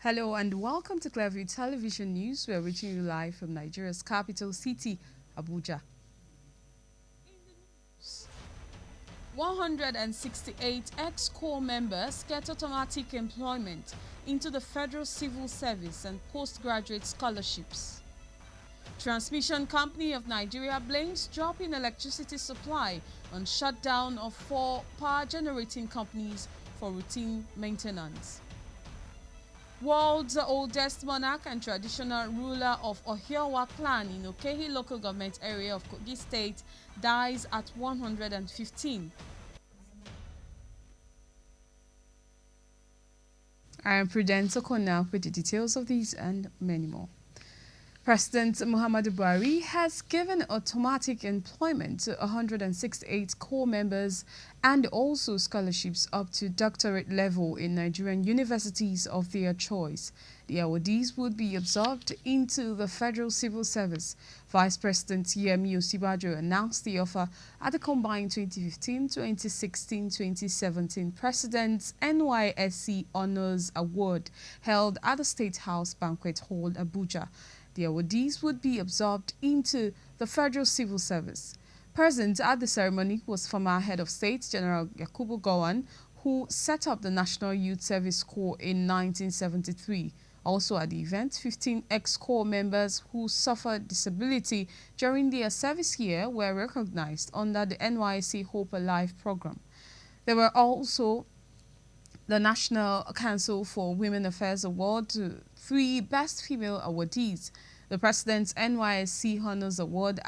Hello and welcome to Clearview Television News. We are reaching you live from Nigeria's capital city, Abuja. 168 ex-corps members get automatic employment into the Federal Civil Service and postgraduate scholarships. Transmission Company of Nigeria blames drop in electricity supply on shutdown of 4 power generating companies for routine maintenance. World's oldest monarch and traditional ruler of Ohiowa clan in Okehi local government area of Kogi State dies at 115. I am Prudence Okona with the details of these and many more. President Muhammadu Buhari has given automatic employment to 168 corps members and also scholarships up to doctorate level in Nigerian universities of their choice. The awardees would be absorbed into the Federal Civil Service. Vice President Yemi Osibajo announced the offer at the combined 2015, 2016, 2017 President's NYSC Honors Award held at the State House Banquet Hall, Abuja. The awardees would be absorbed into the Federal Civil Service. Present at the ceremony was former Head of State General Yakubu Gowon, who set up the National Youth Service Corps in 1973. Also at the event, 15 ex-corps members who suffered disability during their service year were recognized under the NYSC Hope Alive program. There were also the National Council for Women Affairs Award to 3 Best Female awardees. The President's NYSC Honors Award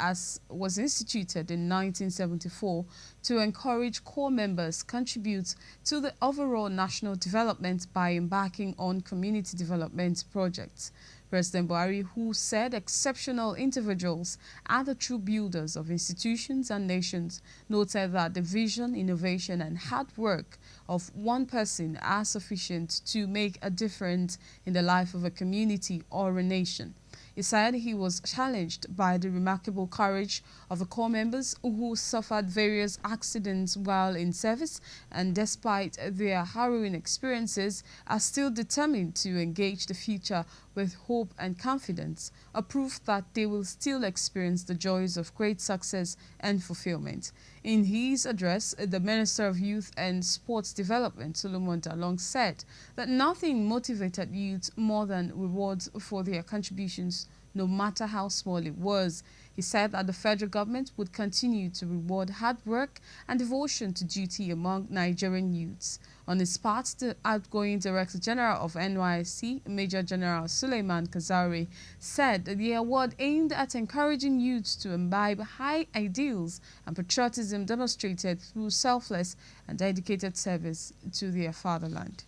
was instituted in 1974 to encourage corps members contribute to the overall national development by embarking on community development projects. President Buhari, who said exceptional individuals are the true builders of institutions and nations, noted that the vision, innovation and hard work of one person are sufficient to make a difference in the life of a community or a nation. He said he was challenged by the remarkable courage of the corps members who suffered various accidents while in service and despite their harrowing experiences are still determined to engage the future with hope and confidence, a proof that they will still experience the joys of great success and fulfillment. In his address, the Minister of Youth and Sports Development, Solomon Dalong, said that nothing motivated youth more than rewards for their contributions, no matter how small it was. He said that the federal government would continue to reward hard work and devotion to duty among Nigerian youths. On his part, the outgoing Director General of NYSC, Major General Suleiman Kazari, said that the award aimed at encouraging youths to imbibe high ideals and patriotism demonstrated through selfless and dedicated service to their fatherland.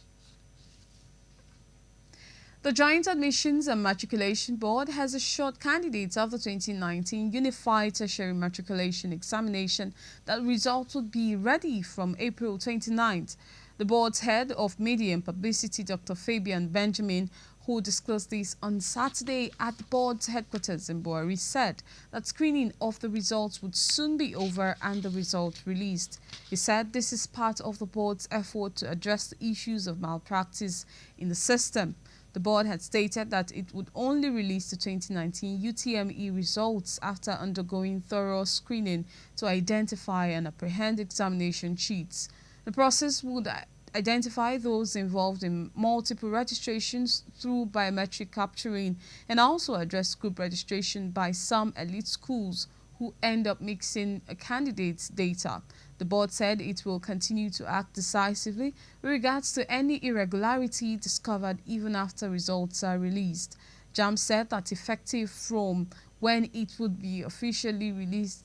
The Joint Admissions and Matriculation Board has assured candidates of the 2019 Unified Tertiary Matriculation Examination that results would be ready from April 29th. The board's head of media and publicity, Dr. Fabian Benjamin, who disclosed this on Saturday at the board's headquarters in Buhari, said that screening of the results would soon be over and the result released. He said this is part of the board's effort to address the issues of malpractice in the system. The board had stated that it would only release the 2019 UTME results after undergoing thorough screening to identify and apprehend examination cheats. The process would identify those involved in multiple registrations through biometric capturing and also address group registration by some elite schools who end up mixing candidates' data. The board said it will continue to act decisively with regards to any irregularity discovered even after results are released. JAMB said that effective from when it would officially release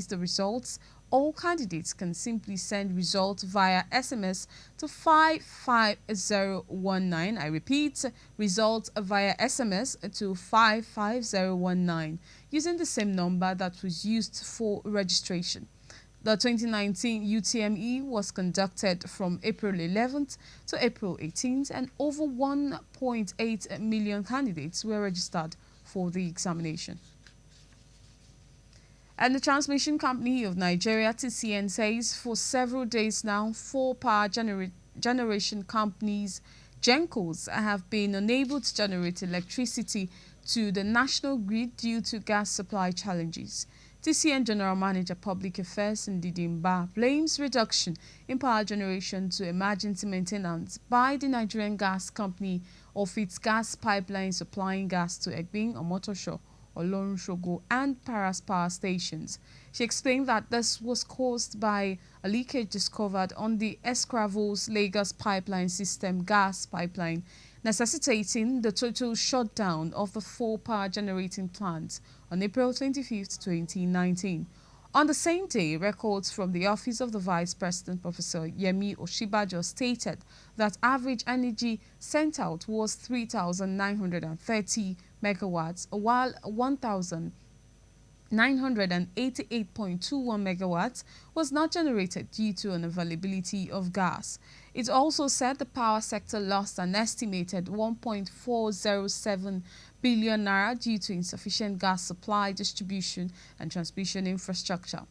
the results, all candidates can simply send results via SMS to 55019. I repeat, results via SMS to 55019 using the same number that was used for registration. The 2019 UTME was conducted from April 11th to April 18th and over 1.8 million candidates were registered for the examination. And the Transmission Company of Nigeria, TCN, says for several days now, 4 power generation companies Gencos have been unable to generate electricity to the national grid due to gas supply challenges. TCN General Manager Public Affairs Ndidi Mba blames reduction in power generation to emergency maintenance by the Nigerian Gas Company of its gas pipeline supplying gas to Egbin, Omotosho, Olorunshogo and Paras power stations. She explained that this was caused by a leakage discovered on the Escravos Lagos pipeline system gas pipeline, necessitating the total shutdown of the 4 power generating plants on April 25, 2019. On the same day, records from the Office of the Vice President, Professor Yemi Oshibajo, stated that average energy sent out was 3,930 megawatts, while 1,988.21 megawatts was not generated due to unavailability of gas. It also said the power sector lost an estimated 1.407 billion naira due to insufficient gas supply, distribution and transmission infrastructure.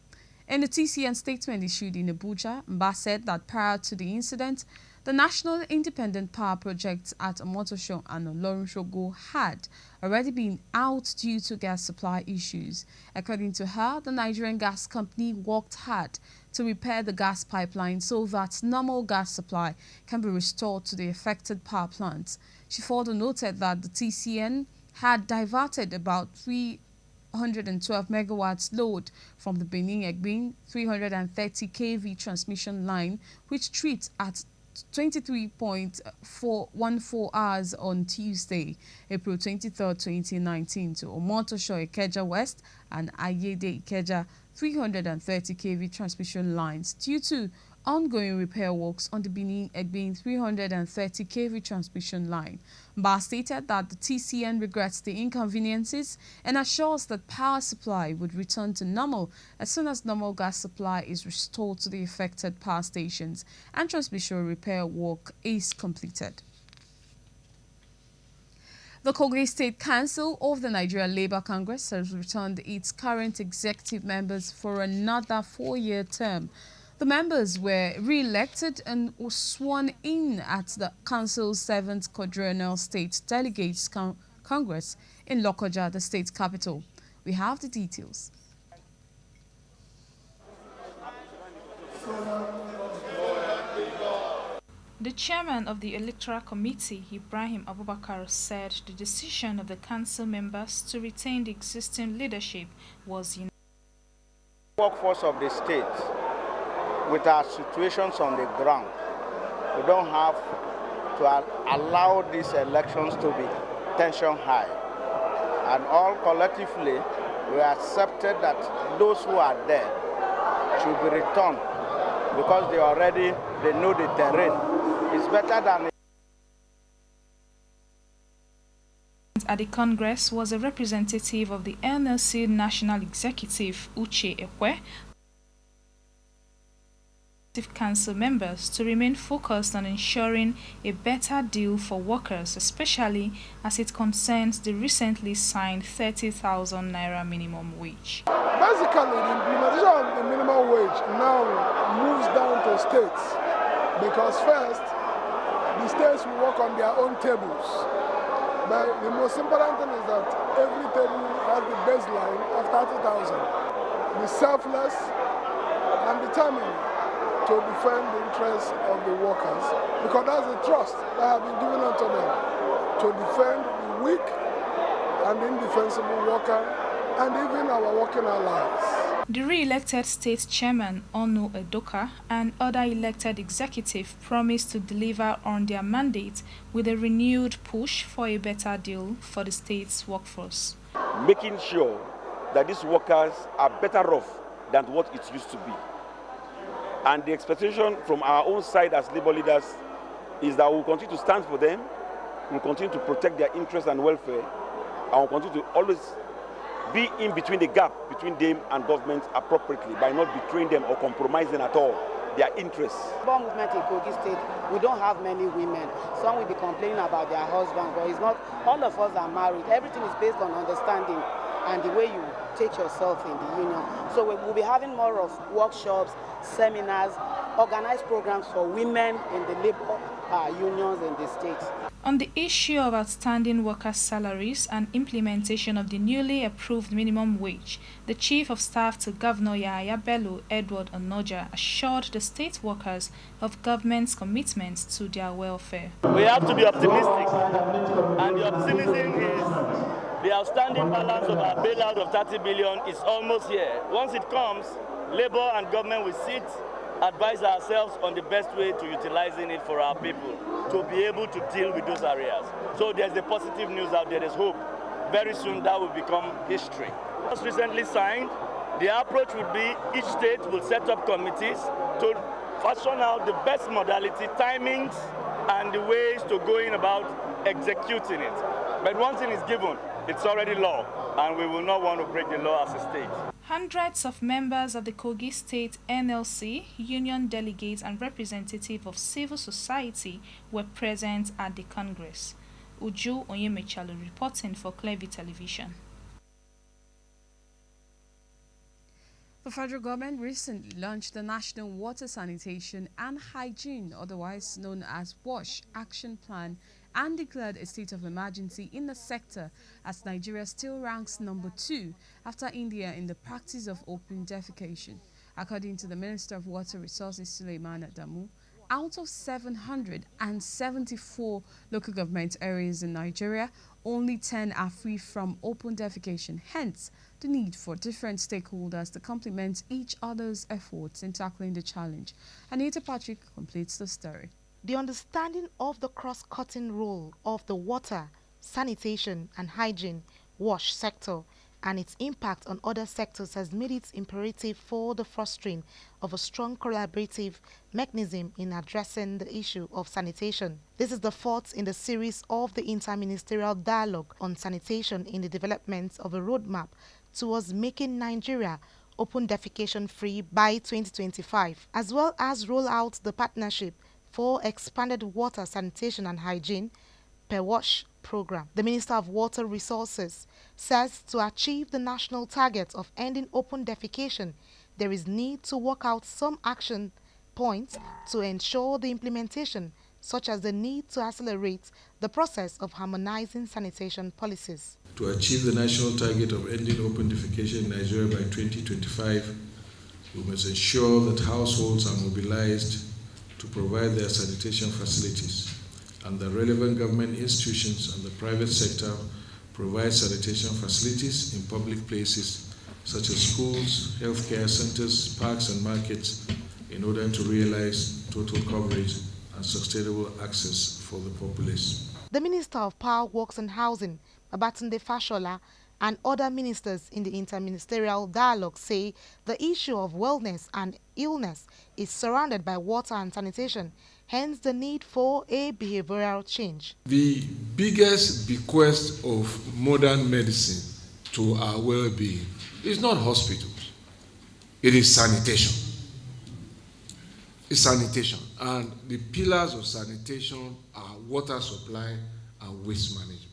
In a TCN statement issued in Abuja, Mba said that prior to the incident, the National Independent Power Projects at Omotosho and Olorunshogo had already been out due to gas supply issues. According to her, the Nigerian Gas Company worked hard to repair the gas pipeline so that normal gas supply can be restored to the affected power plants. She further noted that the TCN had diverted about 312 megawatts load from the Benin-Egbin 330 kV transmission line, which treats at 23.414 hours on Tuesday, April 23, 2019 to Omotosho Ikeja West and Ayede Ikeja 330 kV transmission lines due to ongoing repair works on the Benin-Egbin 330 kV transmission line. Mba stated that the TCN regrets the inconveniences and assures that power supply would return to normal as soon as normal gas supply is restored to the affected power stations and transmission repair work is completed. The Kogi State Council of the Nigeria Labour Congress has returned its current executive members for another 4-year term. The members were re-elected and were sworn in at the Council's 7th Quadrennial State Delegates Congress in Lokoja, the state capital. We have the details. The chairman of the Electoral Committee, Ibrahim Abubakar, said the decision of the council members to retain the existing leadership was unanimous. Workforce of the state, with our situations on the ground, we don't have to allow these elections to be tension high. And all collectively, we accepted that those who are there should be returned because they know the terrain. It's better than... At the Congress was a representative of the NLC National Executive, Uche Ekwe, council members to remain focused on ensuring a better deal for workers, especially as it concerns the recently signed 30,000 naira minimum wage. Basically, the implementation of the minimum wage now moves down to states because first, the states will work on their own tables. But the most important thing is that every table has the baseline of 30,000. Be selfless and determined to defend the interests of the workers, because that's the trust that have been given unto them, to defend the weak and indefensible worker and even our working allies. The re-elected state chairman, Onu Edoka, and other elected executives promised to deliver on their mandate with a renewed push for a better deal for the state's workforce. Making sure that these workers are better off than what it used to be. And the expectation from our own side as labor leaders is that we'll continue to stand for them, we'll continue to protect their interests and welfare, and we'll continue to always be in between the gap between them and government appropriately by not betraying them or compromising at all their interests. Labor movement in Kogi State, we don't have many women. Some will be complaining about their husband, but it's not, all of us are married. Everything is based on understanding and the way you take yourself in the union. So we'll be having more of workshops, seminars, organized programs for women in the labor unions in the state. On the issue of outstanding workers' salaries and implementation of the newly approved minimum wage, the Chief of Staff to Governor Yahaya Bello, Edward Onoja, assured the state workers of government's commitment to their welfare. We have to be optimistic, and the optimism is the outstanding balance of our bailout of 30 billion is almost here. Once it comes, Labour and government will sit, advise ourselves on the best way to utilizing it for our people to be able to deal with those areas. So there's a positive news out there, there's hope. Very soon that will become history. Just recently signed, the approach would be each state will set up committees to fashion out the best modality, timings, and the ways to going about executing it. But one thing is given, it's already law, and we will not want to break the law as a state. Hundreds of members of the Kogi State NLC, union delegates and representatives of civil society were present at the Congress. Uju Onyemechalu reporting for Clearview Television. The federal government recently launched the National Water Sanitation and Hygiene, otherwise known as WASH, Action Plan and declared a state of emergency in the sector as Nigeria still ranks number 2 after India in the practice of open defecation. According to the Minister of Water Resources, Suleiman Adamu, out of 774 local government areas in Nigeria, only 10 are free from open defecation, hence the need for different stakeholders to complement each other's efforts in tackling the challenge. Anita Patrick completes the story. The understanding of the cross-cutting role of the water, sanitation and hygiene WASH sector and its impact on other sectors has made it imperative for the fostering of a strong collaborative mechanism in addressing the issue of sanitation. This is the fourth in the series of the Interministerial Dialogue on Sanitation in the development of a roadmap towards making Nigeria open defecation free by 2025, as well as roll out the partnership for expanded water sanitation and hygiene per WASH program. The Minister of Water Resources says to achieve the national target of ending open defecation, there is need to work out some action points to ensure the implementation, such as the need to accelerate the process of harmonizing sanitation policies. To achieve the national target of ending open defecation in Nigeria by 2025, we must ensure that households are mobilized to provide their sanitation facilities, and the relevant government institutions and the private sector provide sanitation facilities in public places such as schools, healthcare centers, parks and markets in order to realize total coverage and sustainable access for the populace. The Minister of Power, Works and Housing, Babatunde Fashola, and other ministers in the interministerial dialogue say the issue of wellness and illness is surrounded by water and sanitation, hence the need for a behavioral change. The biggest bequest of modern medicine to our well-being is not hospitals, it is sanitation. It's sanitation, and the pillars of sanitation are water supply and waste management.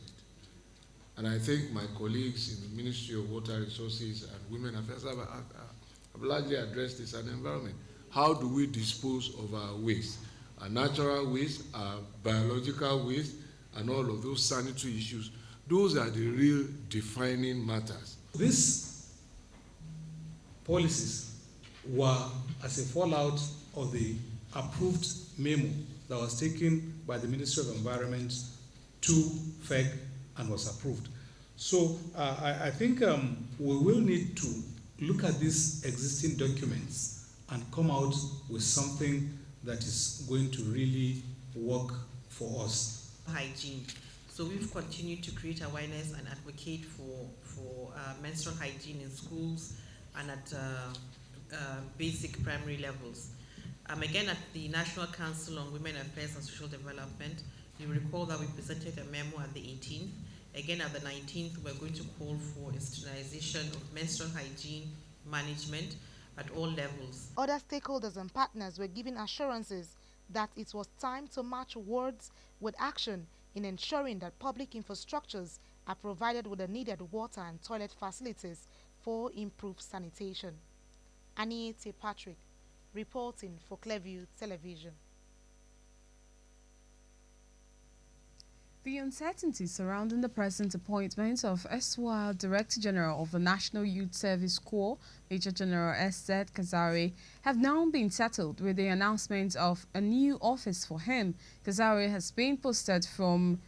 And I think my colleagues in the Ministry of Water Resources and Women Affairs have largely addressed this and environment. How do we dispose of our waste? Our natural waste, our biological waste, and all of those sanitary issues. Those are the real defining matters. These policies were as a fallout of the approved memo that was taken by the Ministry of Environment to FEG and was approved. So I think we will need to look at these existing documents and come out with something that is going to really work for us. Hygiene. So we've continued to create awareness and advocate for menstrual hygiene in schools and at basic primary levels. Again, at the National Council on Women Affairs and Social Development, you recall that we presented a memo at the 18th. Again, at the 19th, we're going to call for institutionalization of menstrual hygiene management at all levels. Other stakeholders and partners were given assurances that it was time to match words with action in ensuring that public infrastructures are provided with the needed water and toilet facilities for improved sanitation. Anita Patrick, reporting for Clearview Television. The uncertainty surrounding the present appointment of erstwhile Director General of the National Youth Service Corps, Major General S.Z. Kazare, have now been settled with the announcement of a new office for him. Kazare has been posted from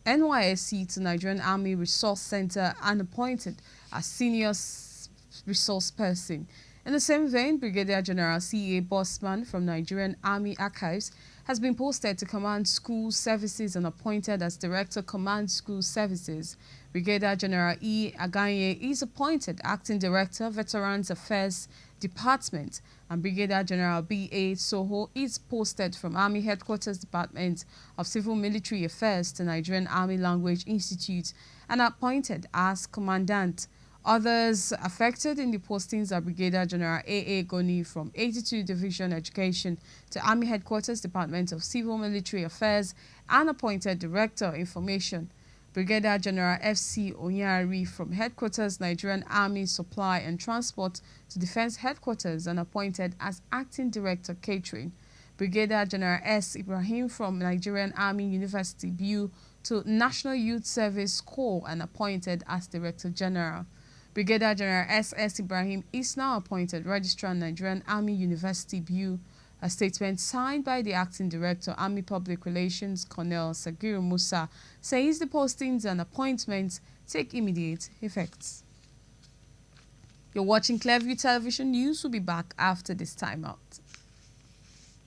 NYSC to Nigerian Army Resource Center and appointed as senior resource person. In the same vein, Brigadier General C.A. Bossman from Nigerian Army Archives has been posted to Command School Services and appointed as Director Command School Services. Brigadier General E. Aganye is appointed Acting Director Veterans Affairs Department, and Brigadier General B.A. Soho is posted from Army Headquarters Department of Civil Military Affairs to Nigerian Army Language Institute and appointed as Commandant. Others affected in the postings are Brigadier General A.A. Goni from 82 Division Education to Army Headquarters Department of Civil Military Affairs and appointed Director Information. Brigadier General F.C. Onyari from Headquarters Nigerian Army Supply and Transport to Defense Headquarters and appointed as Acting Director Catering. Brigadier General S. Ibrahim from Nigerian Army University BU to National Youth Service Corps and appointed as Director General. Brigadier General S.S. Ibrahim is now appointed Registrar Nigerian Army University BU. A statement signed by the Acting Director, Army Public Relations, Colonel Sagir Musa, says the postings and appointments take immediate effect. You're watching Clearview Television News. We'll be back after this timeout.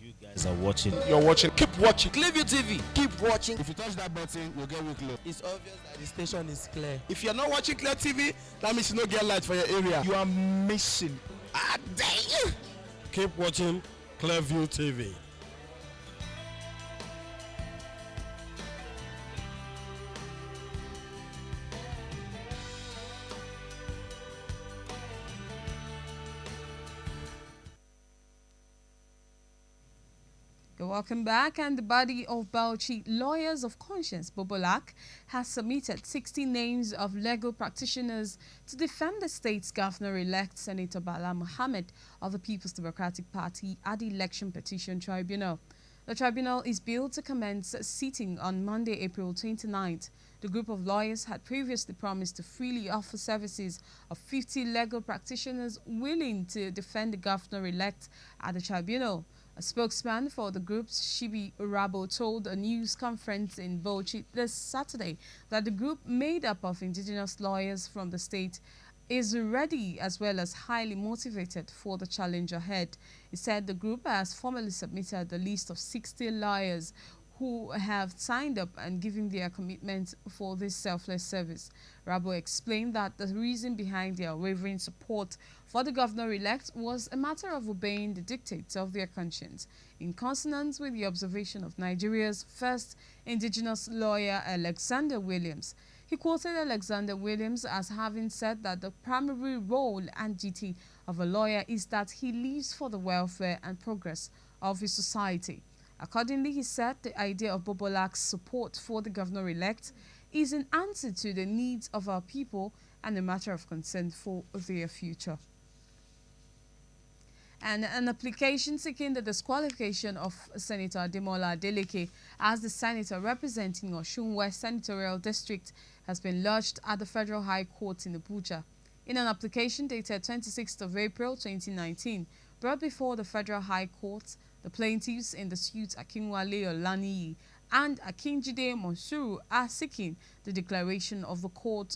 You guys are watching. You're watching. Keep watching. Clearview TV. Keep watching. If you touch that button, you'll get weak low. It's obvious that the station is clear. If you're not watching Clear TV, that means you don't get light for your area. You are missing. Damn. Keep watching Clearview TV. Welcome back. And the body of Bauchi Lawyers of Conscience, Bobolak, has submitted 60 names of legal practitioners to defend the state's governor-elect Senator Bala Mohammed of the People's Democratic Party at the Election Petition Tribunal. The tribunal is billed to commence sitting on Monday, April 29th. The group of lawyers had previously promised to freely offer services of 50 legal practitioners willing to defend the governor-elect at the tribunal. A spokesman for the group, Shibi Urabo, told a news conference in Bauchi this Saturday that the group, made up of indigenous lawyers from the state, is ready as well as highly motivated for the challenge ahead. He said the group has formally submitted a list of 60 lawyers who have signed up and given their commitment for this selfless service. Rabo explained that the reason behind their unwavering support for the governor-elect was a matter of obeying the dictates of their conscience, in consonance with the observation of Nigeria's first indigenous lawyer, Alexander Williams. He quoted Alexander Williams as having said that the primary role and duty of a lawyer is that he lives for the welfare and progress of his society. Accordingly, he said the idea of Bobolak's support for the governor-elect is an answer to the needs of our people and a matter of concern for their future. And an application seeking the disqualification of Senator Ademola Adeleke as the senator representing Osun West Senatorial District has been lodged at the Federal High Court in Abuja. In an application dated 26th of April 2019, brought before the Federal High Court, the plaintiffs in the suit Akinwale Olaniyi and Akinjide Monsuru are seeking the declaration of the court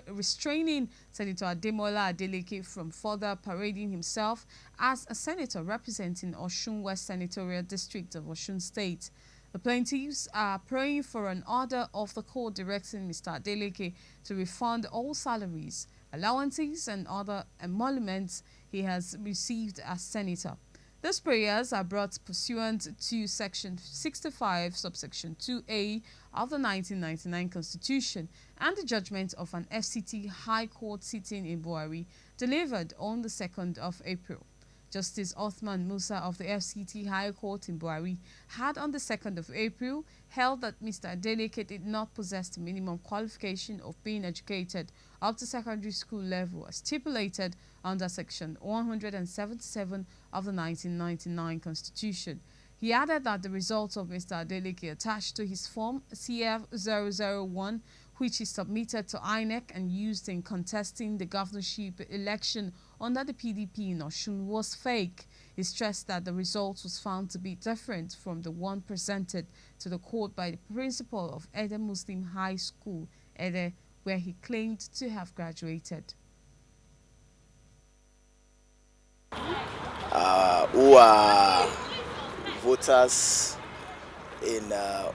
restraining Senator Ademola Adeleke from further parading himself as a senator representing Osun West Senatorial District of Osun State. The plaintiffs are praying for an order of the court directing Mr. Adeleke to refund all salaries, allowances and other emoluments he has received as senator. These prayers are brought pursuant to Section 65, subsection 2A of the 1999 Constitution and the judgment of an FCT High Court sitting in Buhari, delivered on the 2nd of April. Justice Othman Musa of the FCT High Court in Buhari had on the 2nd of April held that Mr. Adeleke did not possess the minimum qualification of being educated up to secondary school level as stipulated under Section 177 of the 1999 Constitution. He added that the results of Mr. Adeleke attached to his form CF001, which he submitted to INEC and used in contesting the governorship election under the PDP in Osun, was fake. He stressed that the result was found to be different from the one presented to the court by the principal of Ede Muslim High School, Ede, where he claimed to have graduated. Who are voters in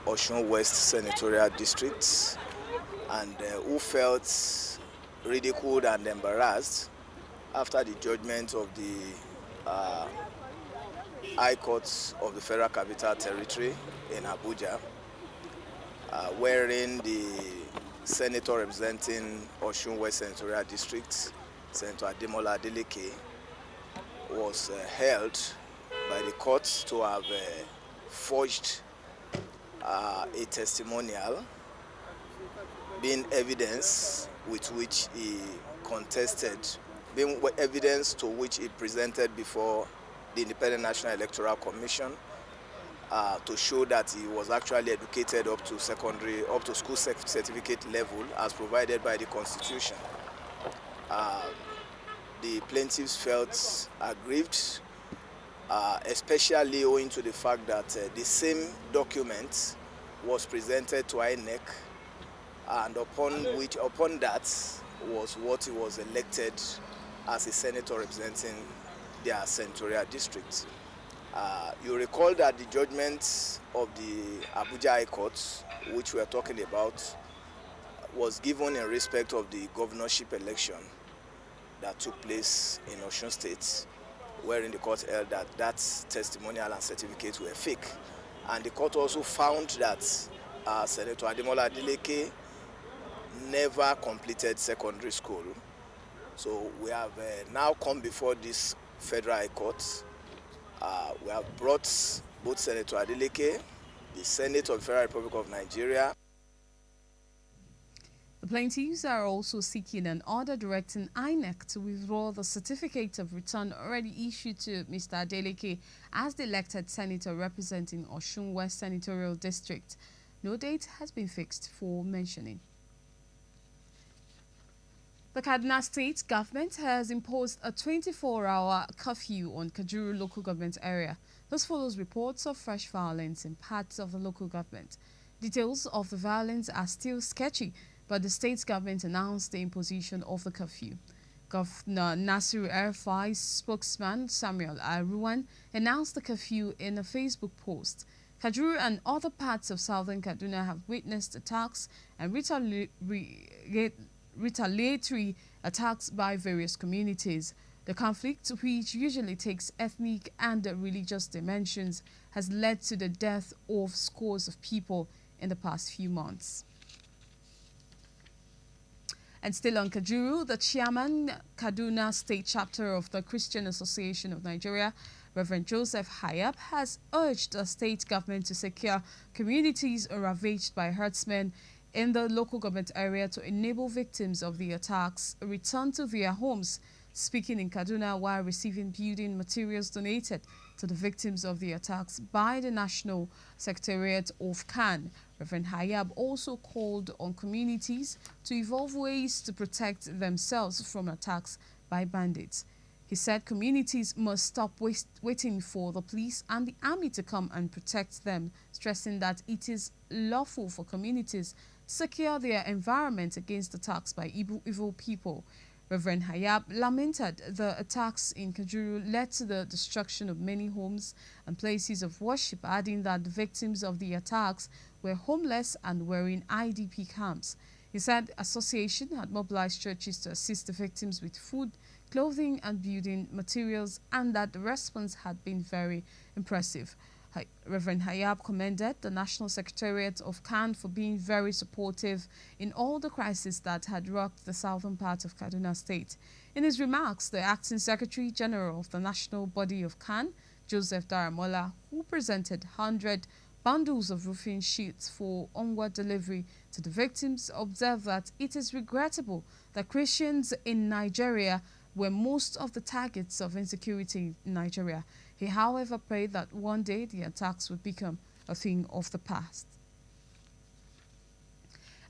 Osun West Senatorial District and who felt ridiculed and embarrassed after the judgment of the High Court of the Federal Capital Territory in Abuja, wherein the senator representing Osun West Senatorial District, Senator Ademola Adeleke, was held by the court to have forged a testimonial being evidence with which he contested, being evidence to which he presented before the Independent National Electoral Commission to show that he was actually educated up to school certificate level as provided by the Constitution. The plaintiffs felt aggrieved, especially owing to the fact that the same document was presented to INEC, and upon that was what he was elected as a senator representing their senatorial district. You recall that the judgment of the Abuja High Court, which we are talking about, was given in respect of the governorship election that took place in Osun State, wherein the court held that that testimonial and certificates were fake. And the court also found that Senator Ademola Adeleke never completed secondary school. So we have now come before this Federal High Court. We have brought both Senator Adeleke, the Senate of the Federal Republic of Nigeria. The plaintiffs are also seeking an order directing INEC to withdraw the certificate of return already issued to Mr. Adeleke as the elected senator representing Osun West Senatorial District. No date has been fixed for mentioning. The Kaduna State government has imposed a 24-hour curfew on Kajuru local government area. This follows reports of fresh violence in parts of the local government. Details of the violence are still sketchy, but the state government announced the imposition of the curfew. Governor Nasiru El-Rufai's spokesman Samuel Aruwan announced the curfew in a Facebook post. Kajuru and other parts of southern Kaduna have witnessed attacks and retaliatory attacks by various communities. The conflict, which usually takes ethnic and religious dimensions, has led to the death of scores of people in the past few months. And still on Kajuru, the chairman, Kaduna State Chapter of the Christian Association of Nigeria, Reverend Joseph Hayab, has urged the state government to secure communities ravaged by herdsmen in the local government area to enable victims of the attacks return to their homes. Speaking in Kaduna while receiving building materials donated to the victims of the attacks by the National Secretariat of CAN, Reverend Hayab also called on communities to evolve ways to protect themselves from attacks by bandits. He said communities must stop waiting for the police and the army to come and protect them, stressing that it is lawful for communities to secure their environment against attacks by evil people. Reverend Hayab lamented the attacks in Kajuru led to the destruction of many homes and places of worship, adding that the victims of the attacks were homeless and were in IDP camps. He said the association had mobilized churches to assist the victims with food, clothing and building materials, and that the response had been very impressive. Reverend Hayab commended the National Secretariat of CAN for being very supportive in all the crises that had rocked the southern part of Kaduna State. In his remarks, the Acting Secretary General of the National Body of CAN, Joseph Daramola, who presented 100 bundles of roofing sheets for onward delivery to the victims, observed that it is regrettable that Christians in Nigeria were most of the targets of insecurity in Nigeria. He, however, prayed that one day the attacks would become a thing of the past.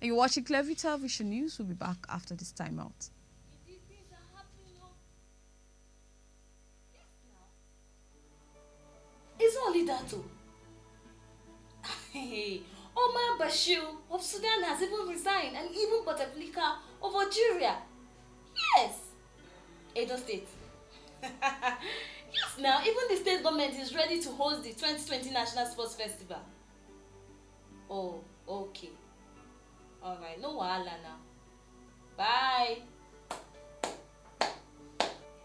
And you're watching Clearview Television News. We'll be back after this timeout. It's not only that too. Hey, Omar Bashir of Sudan has even resigned, and even Bouteflika of Algeria. Yes, Edo State. Yes, now even the state government is ready to host the 2020 National Sports Festival. Oh, okay. All right, no wahala now. Bye.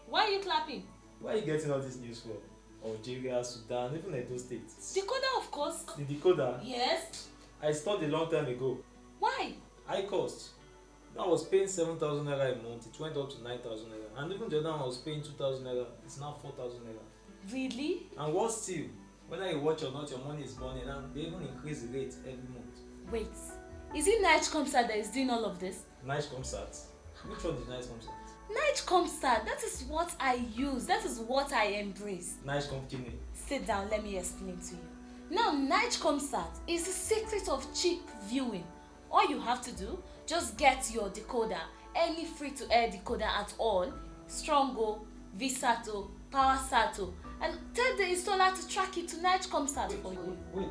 Why are you clapping? Why are you getting all this news for? Algeria, Sudan, even Edo State. Decoder, of course. The decoder? Yes. I stopped a long time ago. Why? High cost. I was paying 7,000 naira a month. It went up to 9,000 naira. And even the other one I was paying 2,000 naira. It's now 4,000 naira. Really? And what still? Whether you watch or not, your money is burning, and they even increase the rate every month. Wait, is it Night Concert that is doing all of this? Night concert? Which one is night concert? Night Concert, that is what I use. That is what I embrace. Night company. Sit down, let me explain to you. Now, Night Concert is the secret of cheap viewing. All you have to do, just get your decoder, any free-to-air decoder at all, Strongo, Visato, PowerSato, and tell the installer to track it to Night Concert for you. Wait.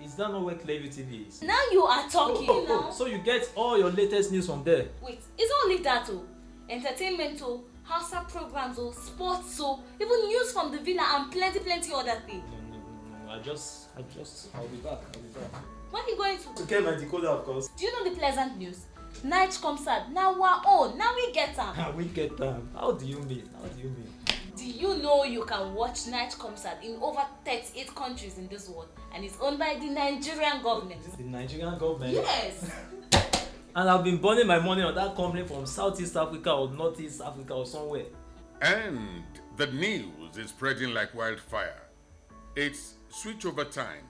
Is that not where Clearview TV is? Now you are talking now. So you get all your latest news from there? Wait, it's not only that oh. Entertainment oh, Hausa programs oh, sports oh, even news from the villa and plenty other things. No. I'll be back. When are you going to? To get my decoder, of course. Do you know the pleasant news? Night Concert, now our own, now we get them. We get them. How do you mean? Do you know you can watch Night Concert in over 38 countries in this world, and it's owned by the Nigerian government? The Nigerian government? Yes. And I've been burning my money on that company from Southeast Africa or Northeast Africa or somewhere. And the news is spreading like wildfire. It's switchover time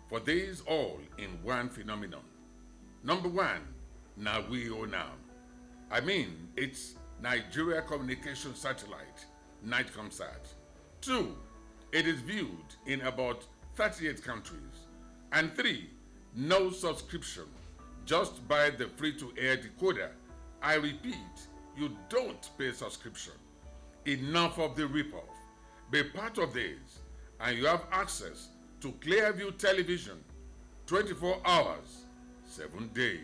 for these all in one phenomenon. Number one, now we owe now. I mean, it's Nigeria Communication Satellite, Night Concert. 2, it is viewed in about 38 countries. And 3, no subscription. Just buy the free-to-air decoder. I repeat, you don't pay subscription. Enough of the ripoff. Be part of this, and you have access to Clearview Television, 24 hours, 7 days.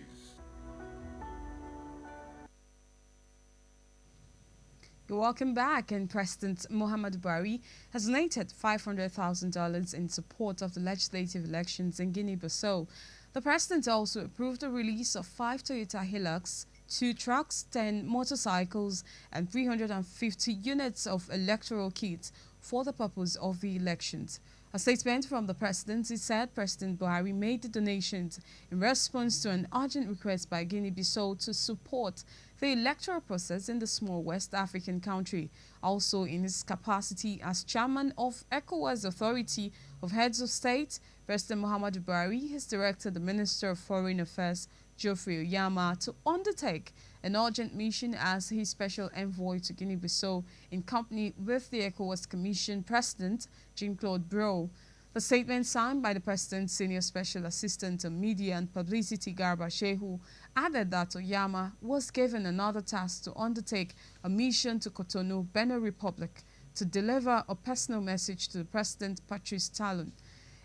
You're welcome back, and President Muhammadu Buhari has donated $500,000 in support of the legislative elections in Guinea-Bissau. The president also approved the release of 5 Toyota Hilux, 2 trucks, 10 motorcycles, and 350 units of electoral kits for the purpose of the elections. A statement from the presidency said President Buhari made the donations in response to an urgent request by Guinea-Bissau to support the electoral process in the small West African country. Also in his capacity as chairman of ECOWAS Authority of Heads of State, President Muhammadu Buhari has directed the Minister of Foreign Affairs, Geoffrey Oyama, to undertake an urgent mission as his special envoy to Guinea-Bissau in company with the ECOWAS Commission President, Jean-Claude Bro. The statement signed by the President's Senior Special Assistant on Media and Publicity, Garba Shehu, added that Oyama was given another task to undertake a mission to Cotonou, Benin Republic, to deliver a personal message to the President, Patrice Talon.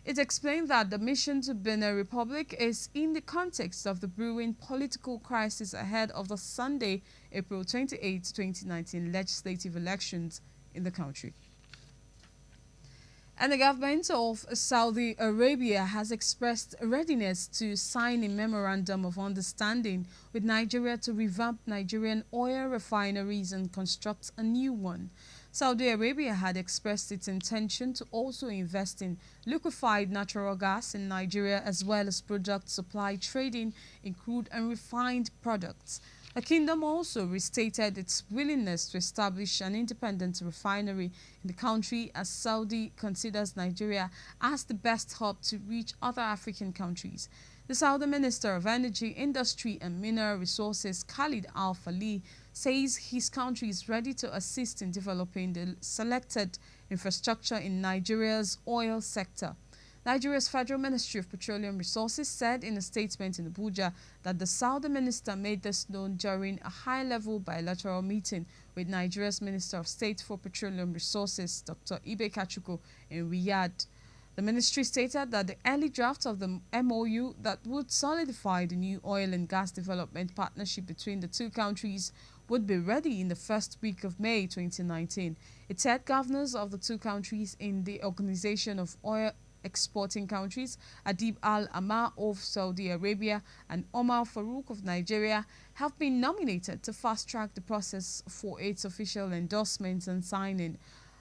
It explained that the mission to Benin Republic is in the context of the brewing political crisis ahead of the Sunday, April 28, 2019 legislative elections in the country. And the government of Saudi Arabia has expressed readiness to sign a memorandum of understanding with Nigeria to revamp Nigerian oil refineries and construct a new one. Saudi Arabia had expressed its intention to also invest in liquefied natural gas in Nigeria, as well as product supply trading in crude and refined products. The kingdom also restated its willingness to establish an independent refinery in the country, as Saudi considers Nigeria as the best hub to reach other African countries. The Saudi Minister of Energy, Industry and Mineral Resources, Khalid Al-Falih, says his country is ready to assist in developing the selected infrastructure in Nigeria's oil sector. Nigeria's Federal Ministry of Petroleum Resources said in a statement in Abuja that the Saudi minister made this known during a high-level bilateral meeting with Nigeria's Minister of State for Petroleum Resources, Dr. Ibe Kachuku, in Riyadh. The ministry stated that the early draft of the MOU that would solidify the new oil and gas development partnership between the two countries would be ready in the first week of May 2019. It said governors of the two countries in the Organization of Oil Exporting Countries, Adib Al-Amar of Saudi Arabia and Omar Farouk of Nigeria, have been nominated to fast-track the process for its official endorsements and signing.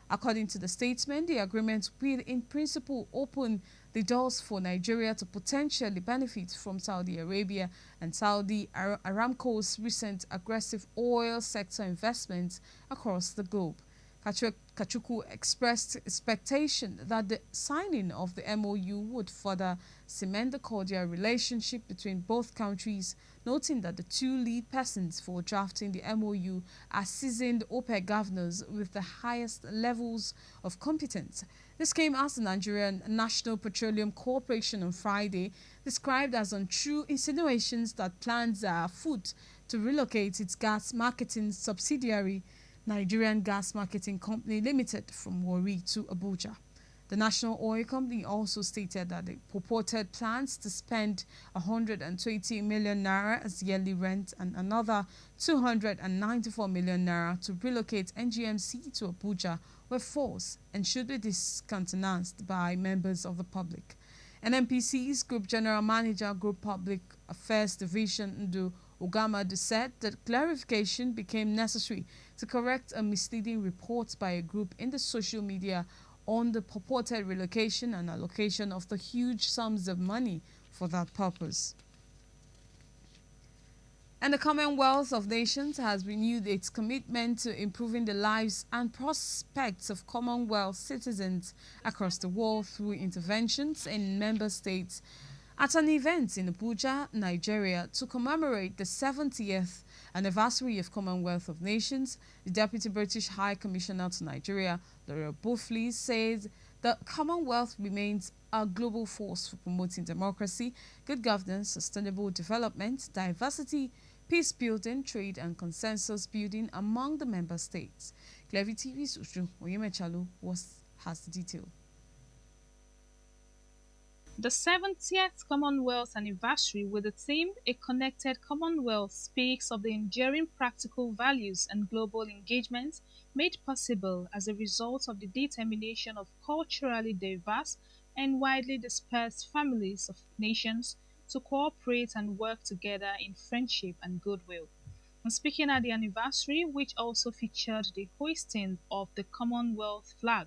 According to the statement, the agreement will in principle open the doors for Nigeria to potentially benefit from Saudi Arabia and Saudi Aramco's recent aggressive oil sector investments across the globe. Kachuku expressed expectation that the signing of the MOU would further cement the cordial relationship between both countries, noting that the two lead persons for drafting the MOU are seasoned OPEC governors with the highest levels of competence. This came as the Nigerian National Petroleum Corporation on Friday described as untrue insinuations that plans are afoot to relocate its gas marketing subsidiary, Nigerian Gas Marketing Company Limited, from Warri to Abuja. The National Oil Company also stated that the purported plans to spend 120 million naira as yearly rent and another 294 million naira to relocate NGMC to Abuja were false and should be discountenanced by members of the public. NNPC's Group General Manager, Group Public Affairs Division, Ndu Ugamadu, said that clarification became necessary to correct a misleading report by a group in the social media on the purported relocation and allocation of the huge sums of money for that purpose. And the Commonwealth of Nations has renewed its commitment to improving the lives and prospects of Commonwealth citizens across the world through interventions in member states. At an event in Abuja, Nigeria, to commemorate the 70th anniversary of Commonwealth of Nations, the Deputy British High Commissioner to Nigeria, Laura Bufley, said the Commonwealth remains a global force for promoting democracy, good governance, sustainable development, diversity, peace building, trade and consensus building among the member states. Clearview TV's Uju Oyemechalu has the detail. The 70th Commonwealth anniversary with the theme A Connected Commonwealth speaks of the enduring practical values and global engagement made possible as a result of the determination of culturally diverse and widely dispersed families of nations to cooperate and work together in friendship and goodwill. And speaking at the anniversary, which also featured the hoisting of the Commonwealth flag,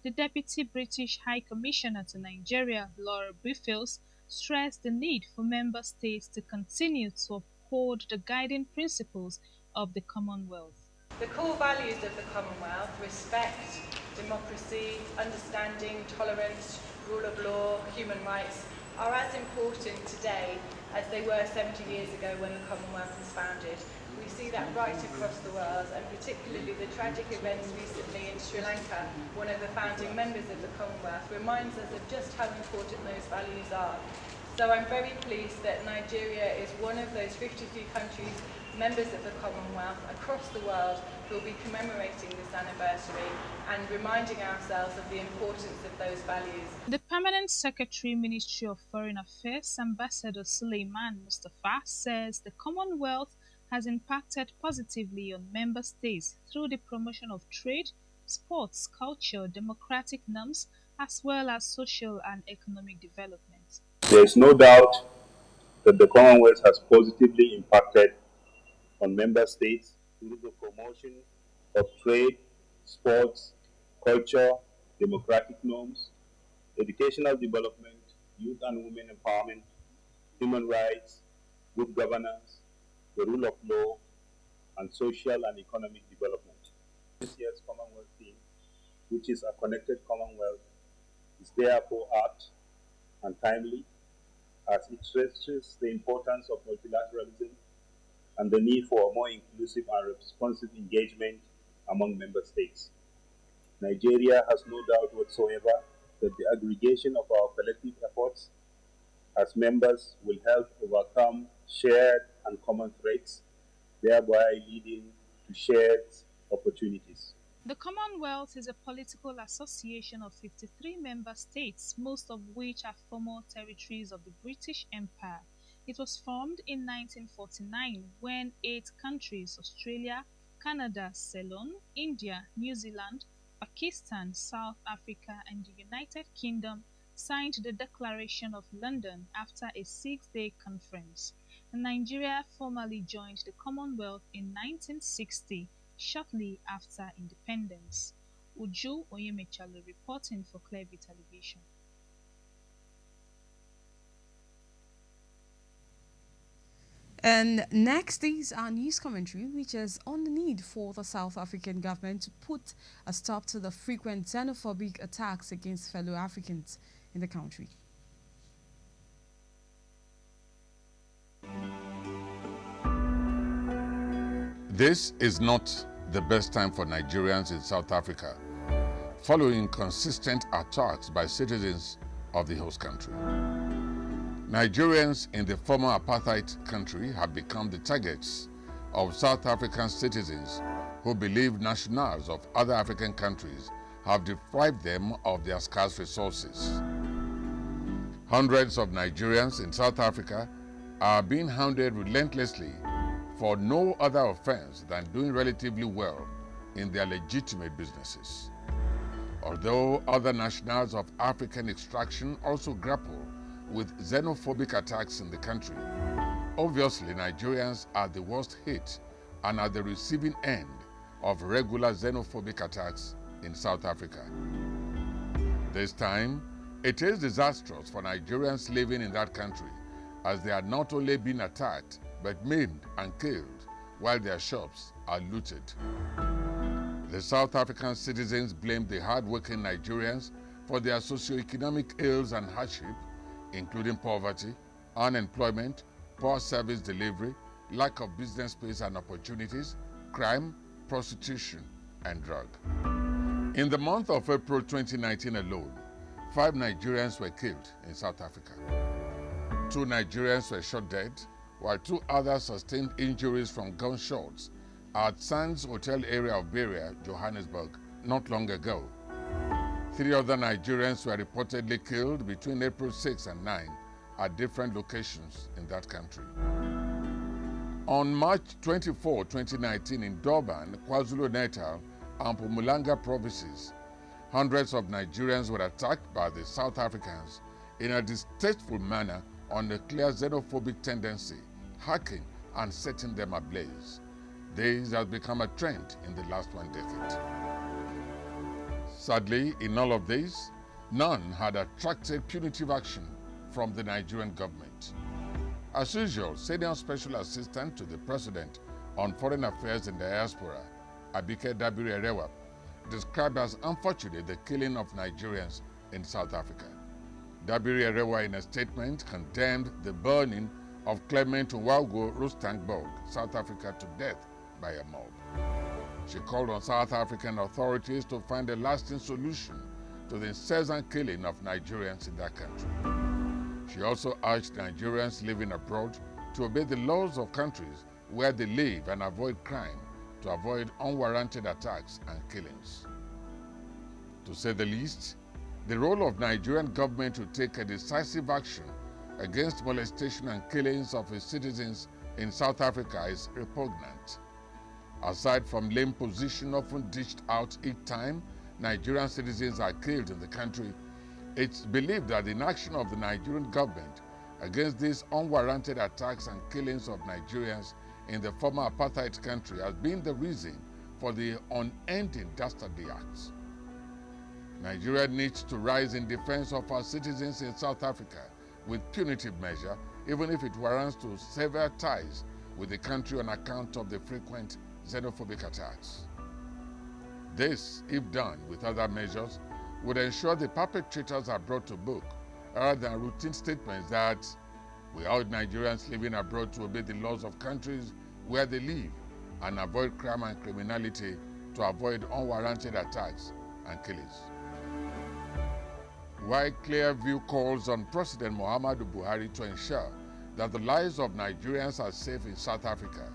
the Deputy British High Commissioner to Nigeria, Laura Bufley, stressed the need for member states to continue to uphold the guiding principles of the Commonwealth. The core values of the Commonwealth, respect, democracy, understanding, tolerance, rule of law, human rights, are as important today as they were 70 years ago when the Commonwealth was founded. We see that right across the world, and particularly the tragic events recently in Sri Lanka, one of the founding members of the Commonwealth, reminds us of just how important those values are. So I'm very pleased that Nigeria is one of those 53 countries, members of the Commonwealth across the world, who will be commemorating this anniversary and reminding ourselves of the importance of those values. The Permanent Secretary, Ministry of Foreign Affairs, Ambassador Suleiman Mustafa, says the Commonwealth has impacted positively on member states through the promotion of trade, sports, culture, democratic norms, as well as social and economic development. There is no doubt that the Commonwealth has positively impacted on member states through the promotion of trade, sports, culture, democratic norms, educational development, youth and women empowerment, human rights, good governance, the rule of law, and social and economic development. This year's Commonwealth theme, which is a connected Commonwealth, is therefore apt and timely as it stresses the importance of multilateralism and the need for a more inclusive and responsive engagement among member states. Nigeria has no doubt whatsoever that the aggregation of our collective efforts as members will help overcome shared and common threats, thereby leading to shared opportunities. The Commonwealth is a political association of 53 member states, most of which are former territories of the British Empire. It was formed in 1949 when 8 countries, Australia, Canada, Ceylon, India, New Zealand, Pakistan, South Africa, and the United Kingdom, signed the Declaration of London after a 6-day conference. Nigeria formally joined the Commonwealth in 1960, shortly after independence. Uju Oyemechalo reporting for Clearview Television. And next is our news commentary, which is on the need for the South African government to put a stop to the frequent xenophobic attacks against fellow Africans in the country. This is not the best time for Nigerians in South Africa, following consistent attacks by citizens of the host country. Nigerians in the former apartheid country have become the targets of South African citizens who believe nationals of other African countries have deprived them of their scarce resources. Hundreds of Nigerians in South Africa are being hounded relentlessly for no other offense than doing relatively well in their legitimate businesses. Although other nationals of African extraction also grapple with xenophobic attacks in the country, obviously Nigerians are the worst hit and at the receiving end of regular xenophobic attacks in South Africa. This time, it is disastrous for Nigerians living in that country, as they are not only being attacked but maimed and killed while their shops are looted. The South African citizens blame the hard-working Nigerians for their socio-economic ills and hardship, including poverty, unemployment, poor service delivery, lack of business space and opportunities, crime, prostitution, and drug. In the month of April 2019 alone, 5 Nigerians were killed in South Africa. 2 Nigerians were shot dead, while 2 others sustained injuries from gunshots at Sands Hotel area of Berea, Johannesburg, not long ago. 3 other Nigerians were reportedly killed between April 6 and 9 at different locations in that country. On March 24, 2019, in Durban, KwaZulu-Natal, and Mpumalanga provinces, hundreds of Nigerians were attacked by the South Africans in a distasteful manner on a clear xenophobic tendency, hacking and setting them ablaze. This has become a trend in the last 1 decade. Sadly, in all of this, none had attracted punitive action from the Nigerian government. As usual, Senior Special Assistant to the President on Foreign Affairs and Diaspora, Abike Dabiri-Erewa, described as unfortunate the killing of Nigerians in South Africa. Dabiri-Erewa, in a statement, condemned the burning of Clement Nwaugo Rustenburg, South Africa, to death by a mob. She called on South African authorities to find a lasting solution to the incessant killing of Nigerians in that country. She also urged Nigerians living abroad to obey the laws of countries where they live and avoid crime, to avoid unwarranted attacks and killings. To say the least, the role of Nigerian government to take a decisive action against molestation and killings of its citizens in South Africa is repugnant. Aside from lame position often dished out each time Nigerian citizens are killed in the country, it's believed that the inaction of the Nigerian government against these unwarranted attacks and killings of Nigerians in the former apartheid country has been the reason for the unending dastardly acts. Nigeria needs to rise in defense of our citizens in South Africa with punitive measure, even if it warrants to sever ties with the country on account of the frequent xenophobic attacks. This, if done with other measures, would ensure the perpetrators are brought to book, rather than routine statements that we urge Nigerians living abroad to obey the laws of countries where they live and avoid crime and criminality to avoid unwarranted attacks and killings. While Clearview calls on President Muhammadu Buhari to ensure that the lives of Nigerians are safe in South Africa,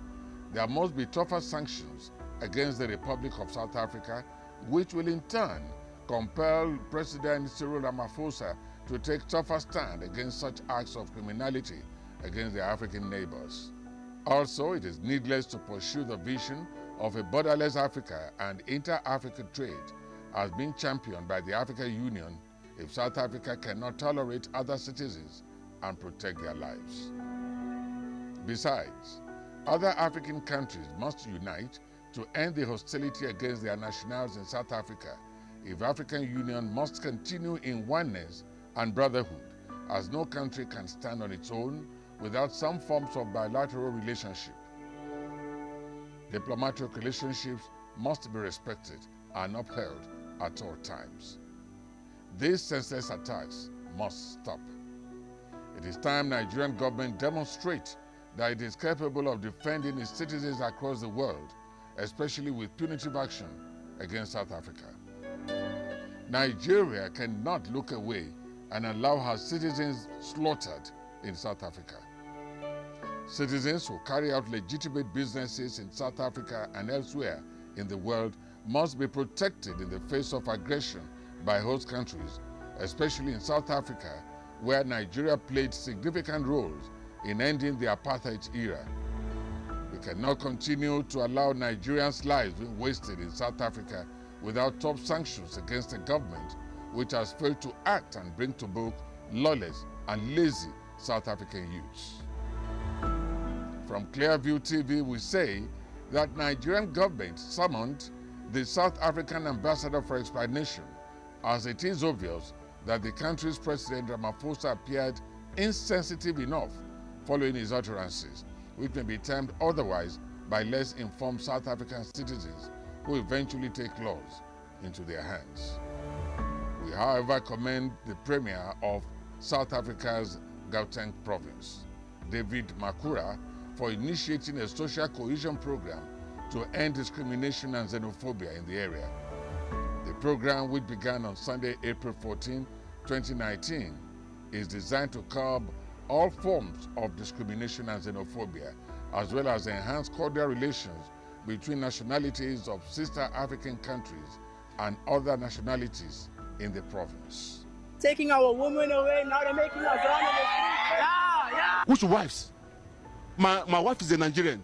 there must be tougher sanctions against the Republic of South Africa, which will in turn compel President Cyril Ramaphosa to take tougher stand against such acts of criminality against their African neighbors. Also, it is needless to pursue the vision of a borderless Africa and inter-African trade as being championed by the African Union if South Africa cannot tolerate other citizens and protect their lives. Besides, other African countries must unite to end the hostility against their nationals in South Africa if African Union must continue in oneness and brotherhood, as no country can stand on its own without some forms of bilateral relationship. Diplomatic relationships must be respected and upheld at all times. These senseless attacks must stop. It is time Nigerian government demonstrate that it is capable of defending its citizens across the world, especially with punitive action against South Africa. Nigeria cannot look away and allow her citizens slaughtered in South Africa. Citizens who carry out legitimate businesses in South Africa and elsewhere in the world must be protected in the face of aggression by host countries, especially in South Africa, where Nigeria played significant roles in ending the apartheid era. We cannot continue to allow Nigerians' lives being wasted in South Africa without tough sanctions against a government which has failed to act and bring to book lawless and lazy South African youths. From Clearview TV, we say that Nigerian government summoned the South African ambassador for explanation, as it is obvious that the country's President Ramaphosa appeared insensitive enough following his utterances, which may be termed otherwise by less informed South African citizens who eventually take laws into their hands. We, however, commend the Premier of South Africa's Gauteng province, David Makura, for initiating a social cohesion program to end discrimination and xenophobia in the area. The program, which began on Sunday, April 14, 2019, is designed to curb all forms of discrimination and xenophobia, as well as enhance cordial relations between nationalities of sister African countries and other nationalities in the province. Taking our women away, now they're making us run in the street. Yeah. Which wives? My wife is a Nigerian.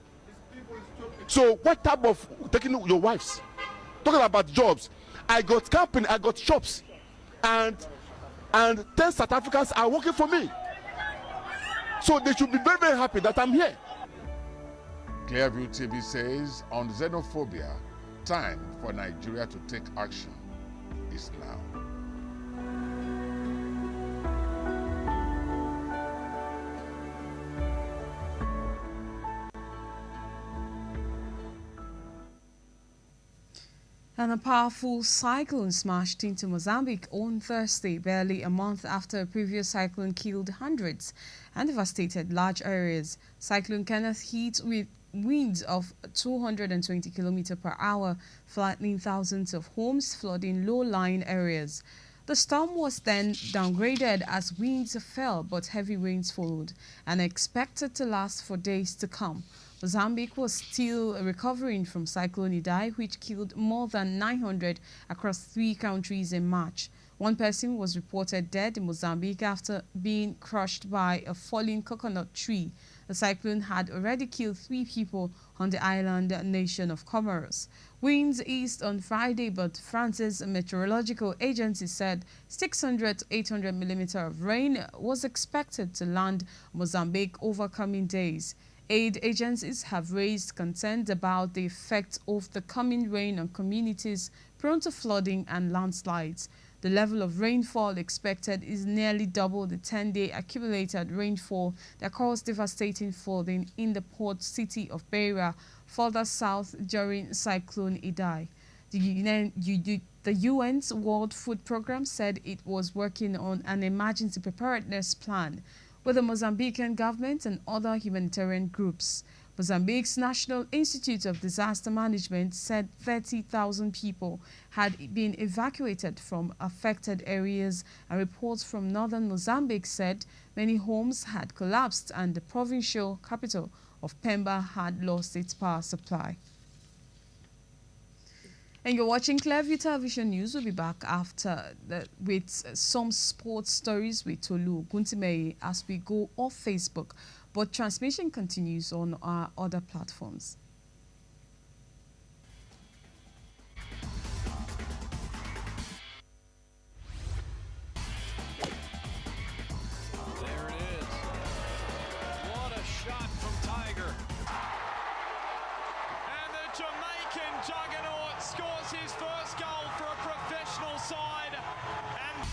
So what type of taking your wives? Talking about jobs. I got company, I got shops, and 10 South Africans are working for me. So they should be very, very happy that I'm here. Clearview TV says on xenophobia, time for Nigeria to take action is now. And a powerful cyclone smashed into Mozambique on Thursday, barely a month after a previous cyclone killed hundreds and devastated large areas. Cyclone Kenneth hit with winds of 220 km per hour, flattening thousands of homes, flooding low-lying areas. The storm was then downgraded as winds fell, but heavy rains followed and expected to last for days to come. Mozambique was still recovering from Cyclone Idai, which killed more than 900 across 3 countries in March. One person was reported dead in Mozambique after being crushed by a falling coconut tree. The cyclone had already killed 3 people on the island nation of Comoros. Winds eased on Friday, but France's meteorological agency said 600 to 800 millimeters of rain was expected to land Mozambique over coming days. Aid agencies have raised concerns about the effect of the coming rain on communities prone to flooding and landslides. The level of rainfall expected is nearly double the 10-day accumulated rainfall that caused devastating flooding in the port city of Beira, further south during Cyclone Idai. The UN's World Food Programme said it was working on an emergency preparedness plan with the Mozambican government and other humanitarian groups. Mozambique's National Institute of Disaster Management said 30,000 people had been evacuated from affected areas, and reports from northern Mozambique said many homes had collapsed and the provincial capital of Pemba had lost its power supply. And you're watching Clearview Television News. We'll be back after with some sports stories with Tolu Guntimei as we go off Facebook. But transmission continues on our other platforms. There it is. What a shot from Tiger. And the Jamaican juggernaut scores his first goal for a professional side. And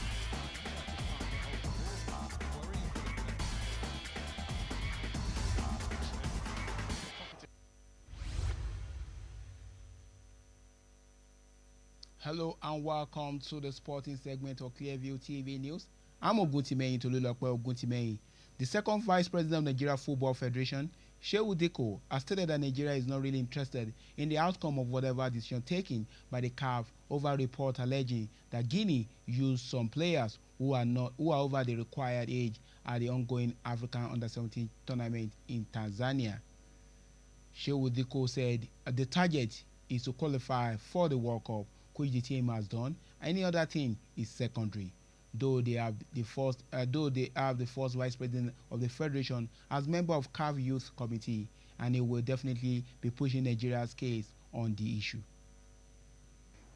hello and welcome to the sporting segment of Clearview TV News. I'm Oguntimehin Tolulope Oguntimehin. The second vice president of Nigeria Football Federation, Shehu Diko, has stated that Nigeria is not really interested in the outcome of whatever decision taken by the CAF over report alleging that Guinea used some players who are over the required age at the ongoing African Under-17 tournament in Tanzania. Shehu Diko said the target is to qualify for the World Cup, which the team has done. Any other thing is secondary. Though they have the first vice president of the federation as member of CAF Youth Committee, and he will definitely be pushing Nigeria's case on the issue.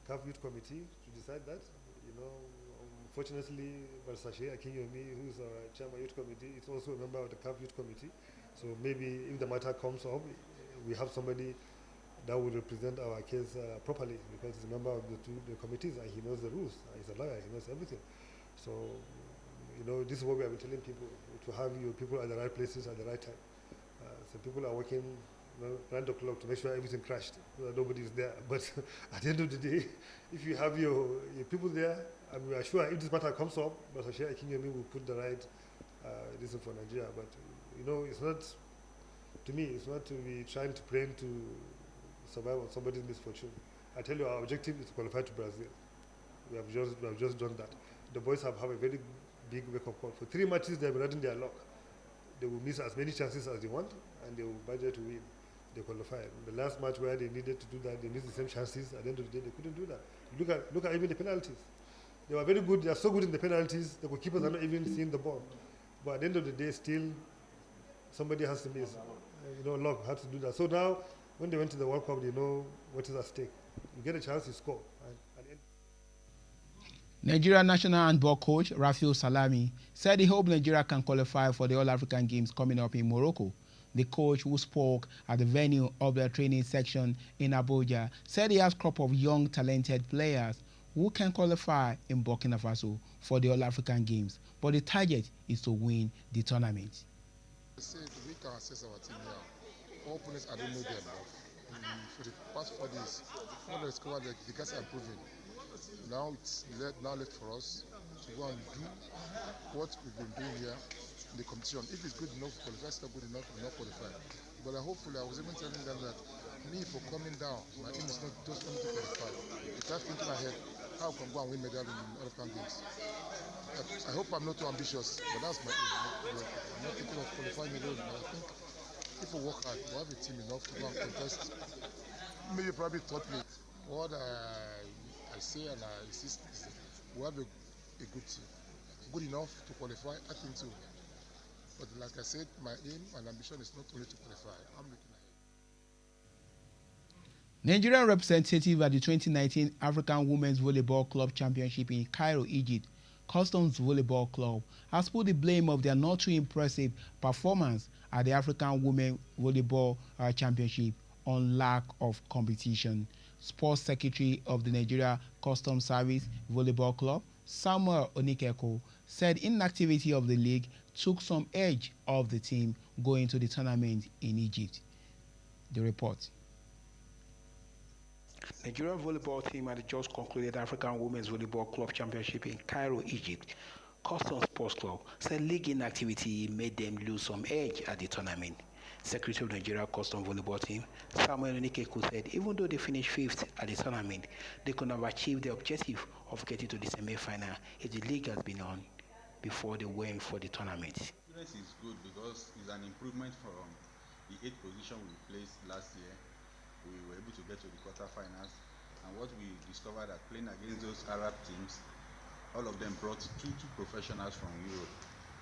CAF Youth Committee to decide that. Unfortunately, Barsashe Akinyomi, who is our chairman Youth Committee, is also a member of the CAF Youth Committee. So maybe if the matter comes up, we have somebody that will represent our case properly, because he's a member of the committees and he knows the rules. He's a lawyer, he knows everything. So, this is what we have been telling people, to have your people at the right places at the right time. So people are working round the clock to make sure everything crashed, so that nobody is there. But at the end of the day, if you have your people there, and we are sure if this matter comes up, Basashe Akinyomi will put the right reason for Nigeria. But, it's not, to me, it's not to be trying to plan to survive on somebody's misfortune. I tell you, our objective is to qualify to Brazil. We have just done that. The boys have a very big wake-up call. For 3 matches, they've been riding their luck. They will miss as many chances as they want, and they will budget to win. They qualify. The last match where they needed to do that, they missed the same chances. At the end of the day, they couldn't do that. Look at even the penalties. They were very good. They are so good in the penalties. The goalkeepers are not even seeing the ball. But at the end of the day, still, somebody has to miss. Luck had to do that. So now, when they went to the World Cup, they know what is at stake. You get a chance, you score. Nigeria national handball coach Rafiu Salami said he hoped Nigeria can qualify for the All-African Games coming up in Morocco. The coach, who spoke at the venue of the training section in Abuja, said he has a crop of young, talented players who can qualify in Burkina Faso for the All-African Games, but the target is to win the tournament. We can assess our team here. All opponents, I don't know them. For the past 4 days, when they discovered that the guys are improving. Now it's left for us to go and do what we've been doing here in the competition. If it's good enough, qualify. It's not good enough, we're not qualified. But hopefully, I was even telling them that me, for coming down, my aim is not just only to qualify. Without thinking ahead, how can I go and win medal in All-African Games? I hope I'm not too ambitious, but that's my aim. I'm not thinking of qualifying alone. I think if we work hard, we'll have a team enough to go and contest. Maybe probably third place. What I say and I insist is that we have a good team. Good enough to qualify, I think so. But like I said, my aim and ambition is not only to qualify. I'm looking ahead. Nigerian representative at the 2019 African Women's Volleyball Club Championship in Cairo, Egypt, Customs Volleyball Club, has put the blame of their not too impressive performance at the African Women Volleyball Championship on lack of competition. Sports Secretary of the Nigeria Customs Service Volleyball Club, Samuel Onikeko, said inactivity of the league took some edge off the team going to the tournament in Egypt. The report. Nigerian volleyball team had just concluded African Women's Volleyball Club Championship in Cairo, Egypt. Customs Sports Club said league inactivity made them lose some edge at the tournament. Secretary of Nigeria Custom Volleyball Team, Samuel Onikeku, said even though they finished 5th at the tournament, they could have achieved the objective of getting to the semi-final if the league has been on before they went for the tournament. Experience is good because it's an improvement from the 8th position we placed last year. We were able to get to the quarterfinals, and what we discovered that playing against those Arab teams, all of them brought two professionals from Europe,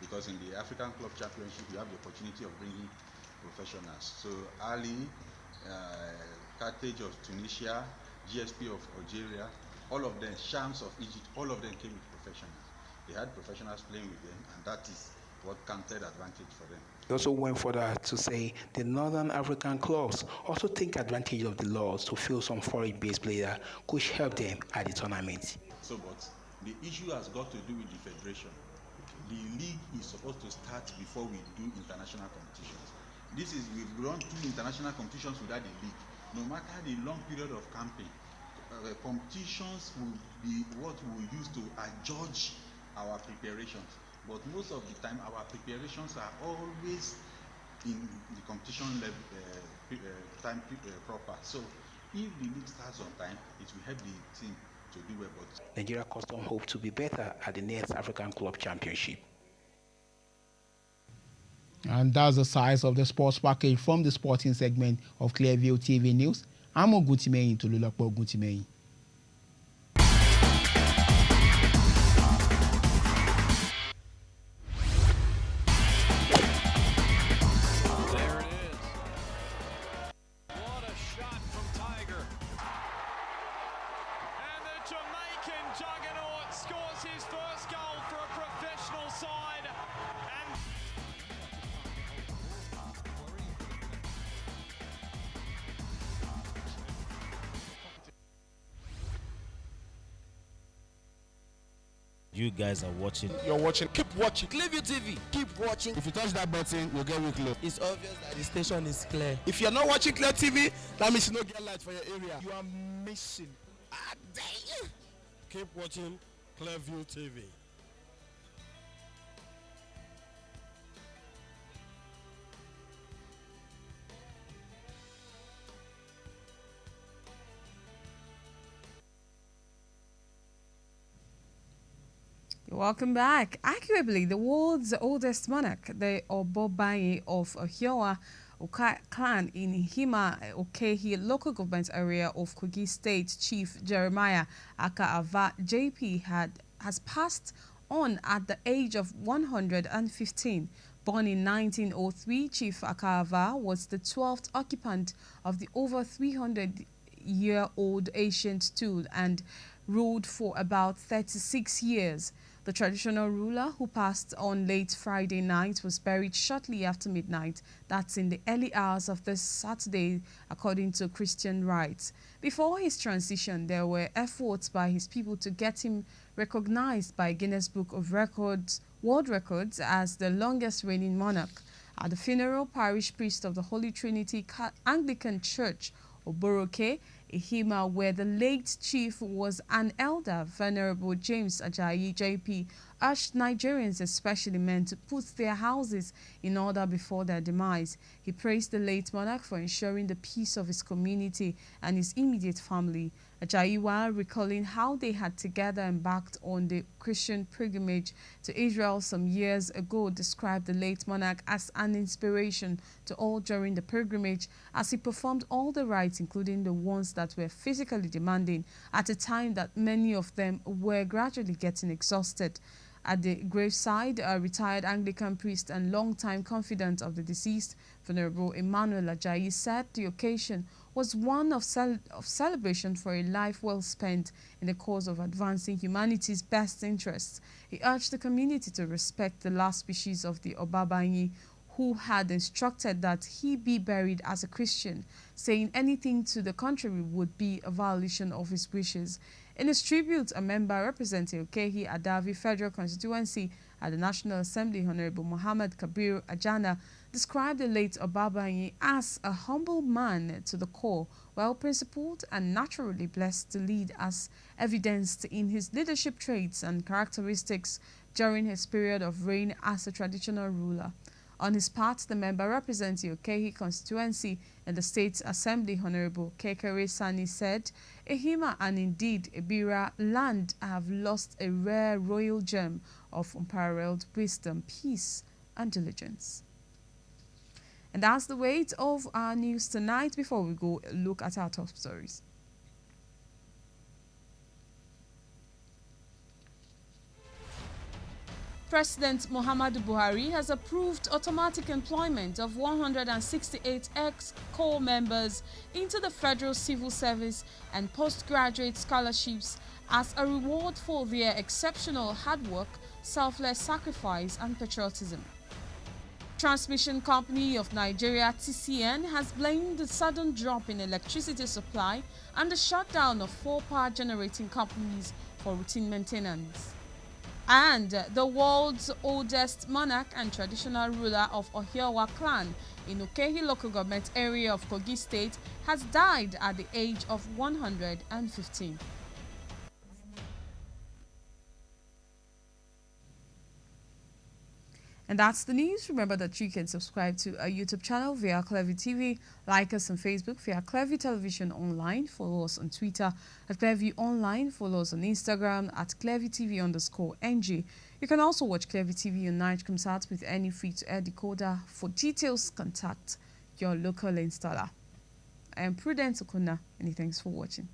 because in the African Club Championship you have the opportunity of bringing professionals. So Ali, Carthage of Tunisia, GSP of Algeria, all of them, Shams of Egypt, all of them came with professionals. They had professionals playing with them, and that is what counted advantage for them. He also went further to say the Northern African clubs also take advantage of the laws to fill some foreign-based players could help them at the tournament. So, but the issue has got to do with the federation. The league is supposed to start before we do international competitions. We've run 2 international competitions without the league. No matter the long period of camping, competitions will be what we use to adjudge our preparations. But most of the time, our preparations are always in the competition level, time proper. So, if the league starts on time, it will help the team to do well. But Nigeria Custom hope to be better at the next African Club Championship. And that's the size of the sports package from the sporting segment of Clearview TV News. I'm Oguntimeyin Tolulokpo Oguntimeyin. You guys are watching. You're watching. Keep watching. Clearview TV. Keep watching. If you touch that button, you'll get weekly. It's obvious that the station is clear. If you're not watching Clear TV, that means you don't get light for your area. You are missing. Keep watching Clearview TV. Welcome back. Arguably, the world's oldest monarch, the Obobaye of Ohioa clan in Hima Okehi local government area of Kogi State, Chief Jeremiah Aka-Ava JP has passed on at the age of 115. Born in 1903, Chief Aka-Ava was the 12th occupant of the over 300-year-old ancient stool and ruled for about 36 years. The traditional ruler, who passed on late Friday night, was buried shortly after midnight. That's in the early hours of this Saturday, according to Christian rites. Before his transition, there were efforts by his people to get him recognized by Guinness Book of Records, World Records, as the longest reigning monarch. At the funeral, parish priest of the Holy Trinity Anglican Church, Oboroke, Ihima, where the late chief was an elder, Venerable James Ajayi JP, urged Nigerians, especially men, to put their houses in order before their demise. He praised the late monarch for ensuring the peace of his community and his immediate family. Ajayi, while recalling how they had together embarked on the Christian pilgrimage to Israel some years ago, described the late monarch as an inspiration to all during the pilgrimage, as he performed all the rites, including the ones that were physically demanding, at a time that many of them were gradually getting exhausted. At the graveside, a retired Anglican priest and longtime confidant of the deceased, Venerable Emmanuel Ajayi, said the occasion was one of celebration for a life well spent in the cause of advancing humanity's best interests. He urged the community to respect the last species of the Obabanyi, who had instructed that he be buried as a Christian, saying anything to the contrary would be a violation of his wishes. In his tribute, a member representing Okehi Adavi Federal Constituency at the National Assembly, Honorable Muhammad Kabir Ajana, described the late Obabanyi as a humble man to the core, well-principled and naturally blessed to lead, as evidenced in his leadership traits and characteristics during his period of reign as a traditional ruler. On his part, the member representing Okehi constituency in the State Assembly, Honorable Kekere Sani, said Ehima and indeed Ebira land have lost a rare royal gem of unparalleled wisdom, peace and diligence. And that's the weight of our news tonight. Before we go look at our top stories. President Muhammadu Buhari has approved automatic employment of 168 ex-corps members into the Federal Civil Service and postgraduate scholarships as a reward for their exceptional hard work, selfless sacrifice and patriotism. Transmission Company of Nigeria (TCN) has blamed the sudden drop in electricity supply and the shutdown of 4 power generating companies for routine maintenance. And the world's oldest monarch and traditional ruler of Ohiowa clan in Okehi local government area of Kogi State has died at the age of 115. And that's the news. Remember that you can subscribe to our YouTube channel via Clearview TV, like us on Facebook via Clearview Television Online, follow us on Twitter at Clearview Online, follow us on Instagram at Clearview TV_NG. You can also watch Clearview TV on Night Comes Out with any free-to-air decoder. For details, contact your local installer. I am Prudence Okuna, and thanks for watching.